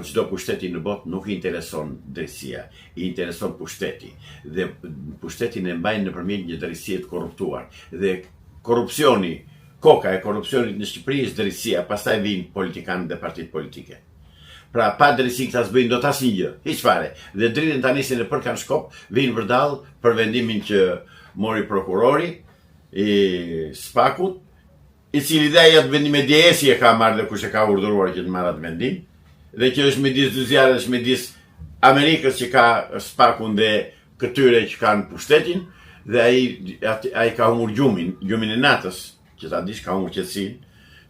për çdo pushteti në botë nuk i intereson drejtësia, i intereson pushteti. Dhe pushtetin e mbajnë nëpërmjet një drejtësie të korruptuar. Dhe korrupsioni, koka e korrupsionit në Shqipëri është drejtësia, pastaj vijnë politikanët dhe partitë politike. Pra pa drejtësi këta s'bëjnë dot asnjë, hiç fare. Dhe dritën tani se në përkan shkop vinë vërdall për vendimin që mori prokurori i Spakut, i cili dhe ajo vendime DS-i e ka marrë dhe kush e ka urdhëruar që të marrë atë vendim, dhe që është midis dy zjarresh, midis Amerikës që ka Spakun dhe këtyre që kanë pushtetin, dhe ai ka humbur gjumin e natës, që ta dish ka humbur qetësinë,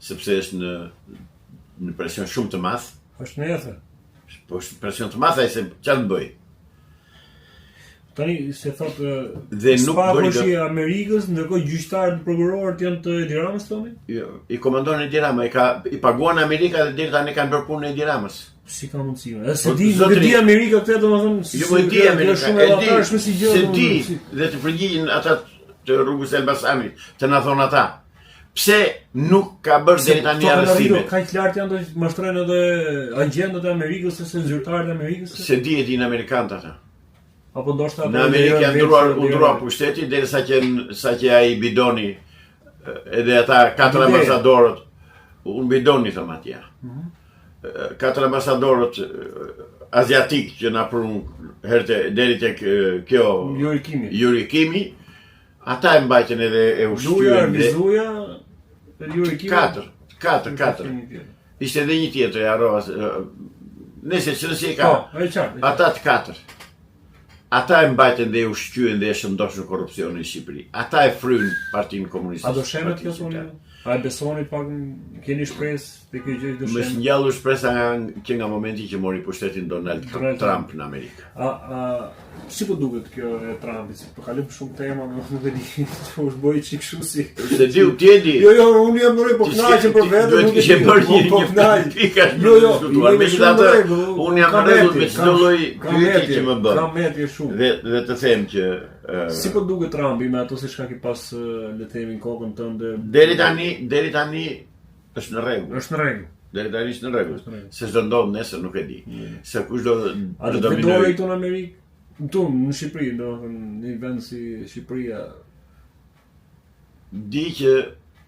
sepse është në presion shumë të madh. Është në jetër. Po është presion të madh ai se çfarë të bëj. Tani se thotë dhe nuk bëri i Amerikës, ndërkohë gjyqtarët prokurorët janë të Edi Ramës thoni? Jo, i komandon Edi Rama, i paguan Amerika dhe deri tani kanë bërë punën e Edi Ramës. Si ka mundësi? Se di Amerika këtë domethënë jo po di Amerika, se di dhe të përgjigjen ata të rrugës Elbasanit, të na thonë ata. Pse nuk ka bërë deri tani arrestime? Kaq lart janë të mashtrojnë edhe agjentët e Amerikës ose zyrtarët e Amerikës? Se di e din amerikanët ata. Apo ndoshta në Amerikë janë ndruar pushteti derisa që ai bidoni edhe ata 4 ambasadorët, unë bidoni thëm atje. 4 ambasadorët aziatik që na prun herë deri tek kjo Yuri Kimi, ata e mbajtën edhe e ushqyen Mizuja, Yuri Kimi. 4. Ishte edhe një tjetër, e harrova. Nëse ç'është e ka. Ata të 4. Ata e mbajtën dhe e ushqyen dhe e shëndoshin korrupsionin në Shqipëri. Ata e fryn Partinë Komuniste. A do shemet kjo thonë? A e besoni pak, keni shpresë te kjo gjë do shemet? Më ngjallur shpresa nga momenti që mori pushtetin Donald Trump në Amerikë. Si po duket kjo e Trumpit? Po kalojmë shumë tema, nuk e di, u zboi çik kështu si. Se di u tjedi. Jo, unë jam ndonjë po kënaqem për veten, nuk e di. Po pika. Jo, megjithatë, unë jam në rregull me çdo lloj pyetje që më bën. Trumpet shumë. Dhe të them që si po duket Trumpi me ato se çka ke pas le të themi kokën tënde? Deri tani është në rregull. Është në rregull. Deri tani është në rregull. Se çdo ndodh nesër nuk e di. Se kush do dominojë këtu në Amerikë? Në Shqipëri, në vend si Shqipëria. Di që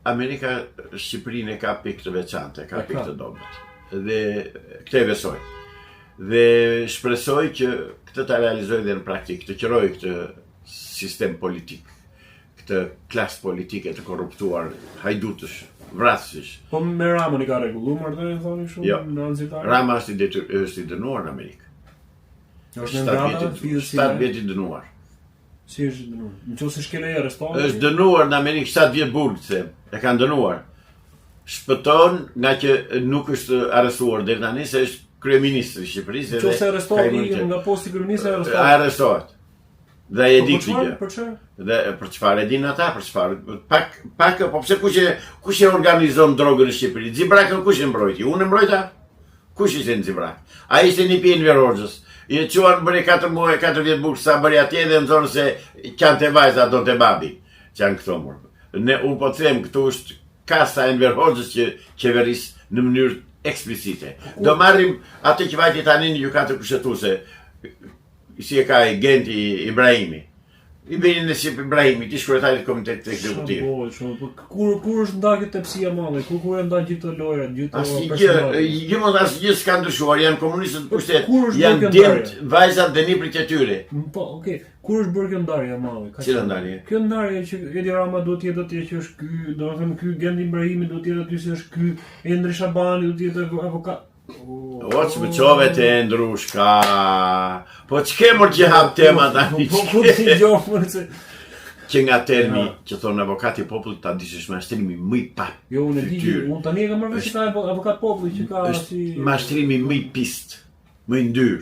Amerika Shqipërinë e ka pikë të veçante, ka pikë të dobët. Dhe këtë e besoj. Dhe shpresoj që këtë ta realizoj dhe në praktikë, të qëroj këtë sistem politik, këtë klasë politike të korruptuar, hajdutësh, vrasësh. Po me Ramën i ka rregulluar marrëdhënien thoni shumë në anëzitare? Rama është i dënuar në Amerikë. 7 vjet i dënuar. Si është dënuar? Nëse shkelej arrestohet? Është dënuar në Amerikë 7 vjet burg, e kanë dënuar. Shpëton nga që nuk është arrestuar deri tani se është kryeministri i Shqipërisë. Nëse arrestohet nga posti i kryeministrit arrestohet. Dhe e di këtë gjë. Për çfarë? Dhe për çfarë e din ata, për çfarë? Pak po pse kush e organizon drogën në Shqipëri? Xibrakën kush e mbrojti? Unë e mbrojta? Kush ishte në Xibrak? Ai ishte një pije në Verorxhës. I quan bëri 4 muaj, 4 vjet burg sa bëri atje dhe më thonë se kanë te vajza do te babi, që janë këto mur. Unë po them këtu është kasa e Verorxhës që qeveris në mënyrë eksplicite. Do marrim atë që vajti tani në gjykatën kushtetuese. Si e ka i Genti Ibrahimi. I bini në Shqip Ibrahimi, ti shkretari të komitetit ekzekutiv. Kur është ndakit tepësia madhe? Kur e ndan gjithë të lojrat, gjithë të personale? Asgjë s'ka ndryshuar, janë komunistët pushtet, janë djemt, vajzat dhe niprit e tyre. Po, okay. Kur është bërë kjo ndarje e madhe? Cila ndarje? Kjo ndarje që Edi Rama duhet të jetë atje që është ky, domethënë ky Genti Ibrahimi duhet të jetë aty që është ky, Endri Shabani duhet të jetë avokat. O që më qove të ndrushka. Po që kemër që hap tema tani? Po si gjofër se... Që nga termi që thonë avokati popullit ta dishesh mashtrimi më i pa. Jo, unë e di, unë tani e kam marrë që ka avokat popullit që ka si... Mashtrimi më i pist, më i ndyrë.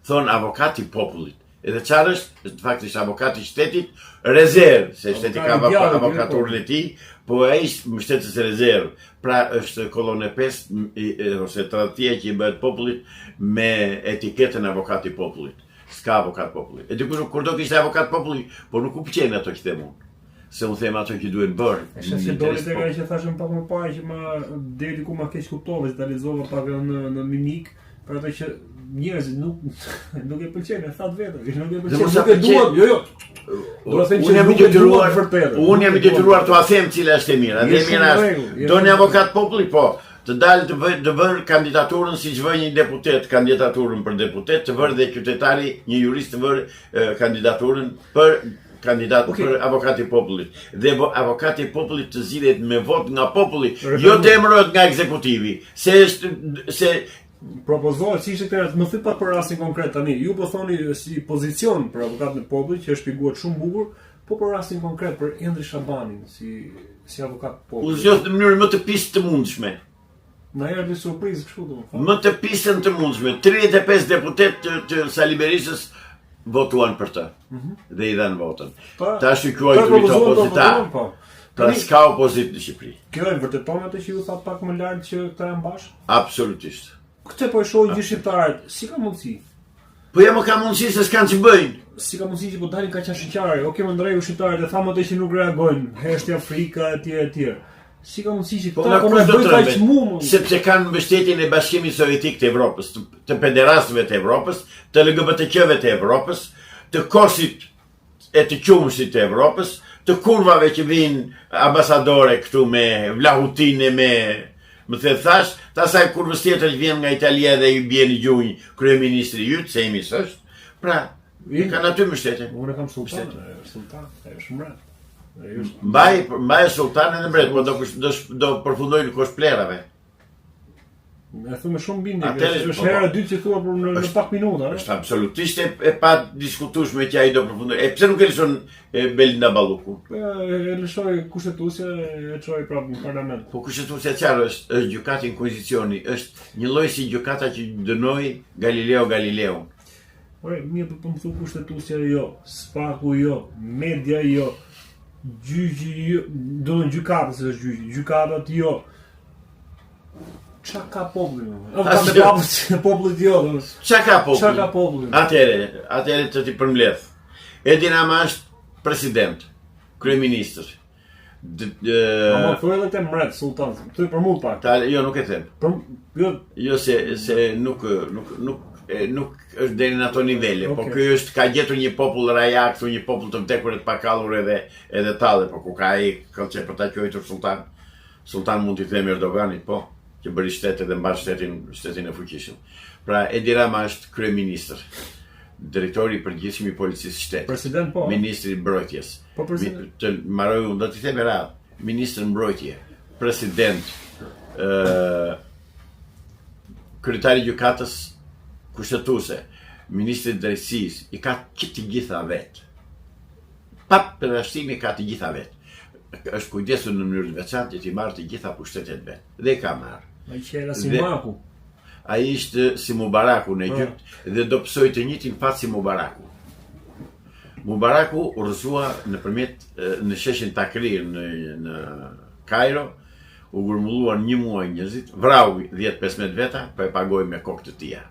Thonë avokati popullit. Edhe qarë është faktisht avokati shtetit rezervë, se shteti ka avokaturën e tij, po ai është mbështetës rezervë. Pra është kolonë 5 ose tradhtia që i bëhet popullit me etiketën avokati popullit. S'ka avokat popullit. E dikush kur do kishte avokat popullit, po nuk u pëlqen ato që them unë. Se unë them ato që duhen bërë. Se doli tek ajo që thashëm pak më parë që ma deri ku ma keq kuptove, zalizova pak në mimik, Për atë që njerëzit nuk e pëlqejnë, e thatë vetë, nuk e Dhe pëlqejnë, mos nuk e duan, jo. Do të them që nuk e duan vërtetë. Unë jam i detyruar t'ua them cila është e mira. Dhe e mira është, do një avokat populli, po, të dalë të vërë kandidaturën si që vë një deputet, kandidaturën për deputet, të vërë dhe qytetari, një jurist të vërë kandidaturën për kandidat për avokati popullit. Dhe avokati popullit të zgjidhet me vot nga populli, jo të emërohet nga ekzekutivi. Se propozohet si ishte këtë, më thy pak për rastin konkret tani. Ju po thoni si pozicion për avokatën e popullit që është shpjeguar shumë bukur, po për rastin konkret për Endri Shabanin si avokat popullit. U zgjodh në mënyrë më të pisë të mundshme. Na erdhi surprizë kështu domethënë. Më të pisën të mundshme. 35 deputet të Sali Berishës votuan për të. Dhe i dhanë votën. Ta shikoj të opozitar. Pra s'ka opozit në Shqipëri. Kjo e vërteton atë që ju tha pak më lart që këta janë bashkë? Absolutisht. Këtë po e shohin gjithë shqiptarët, si ka mundësi? Po ja më ka mundësi se s'kanë që bëjnë. Si ka mundësi që po dalin ka qashqare? Oke, më ndreju shqiptarët e thamë atë që nuk reagojnë, heshtja Afrika etj. Si ka mundësi që këta po na bëjnë kaq mumu? Sepse kanë mbështetjen e Bashkimit Sovjetik të Evropës, të pederastëve të Evropës, të LGBTQ-ve të Evropës, të kosit e të qumshit të Evropës, të kurvave që vinë ambasadore këtu me vlahutine, me më the thash, të asaj kurvës tjetër që vjen nga Italia dhe i bjen i gjunjë kryeministri yt, se imi s'është. Pra, kanë aty mbështetje. Unë kam sultan, është mbret. Mbaj sultanin e mbret, po do përfundoj në kosh plerave. E thumë shumë bindje, është hera e dytë që thua për në pak minuta. Është absolutisht e pa diskutueshme që ai do përfundoj. E pse nuk e lëshon Belinda Balluku? E lëshoi kushtetuesja, e çoi prapë në parlament. Po kushtetuesja çfarë është gjykati inkuizicioni, është një lloj si gjykata që dënoi Galileo Galileu. Ore, mirë po më thu kushtetuesja jo, spaku jo, media jo, gjyqi jo, do në gjykatës është gjyqi, gjykatat jo. Qa ka populli? Popullit jo. Qa ka populli? Qa ka populli? Atere të ti përmledh. Edi Rama është president, kryeministër. Ma thuaj edhe te mbret, sultan. Thuaj për mu pak. Jo, nuk e them. Jo, se nuk është deri në ato nivele, po kjo është ka gjetur një popull raja, këtu një popull të vdekur e të pakallur edhe tallë, po ku ka ai këllçe për ta quajtur sultan. Sultan mund t'i themi Erdoganit, po, që bëri shtetet dhe mbar shtetin e fuqishëm. Pra, Edi Rama është kryeministër, drejtori i përgjithshëm i policisë shtetit. President po. Ministri i mbrojtjes. Po president. Të mbaroj unë, do t'i them radhë. Ministri i mbrojtje, president, kryetari i gjykatës kushtetuese, ministri i drejtësisë, i ka të gjitha vet. Pa përjashtimi ka të gjitha vet. Është kujdesur në mënyrë të veçantë që i marrë të gjitha pushtetet vet. Dhe ka marrë. Ai qera si Maku. Ai ishte si Mubaraku në Egjipt dhe do pësoj të njëjtin fat si Mubaraku. Mubaraku urrësua në sheshin Takrir në Kairo, u grumulluan një muaj njerëzit, vrau 10-15 veta, po e pagoi me kokë të tija.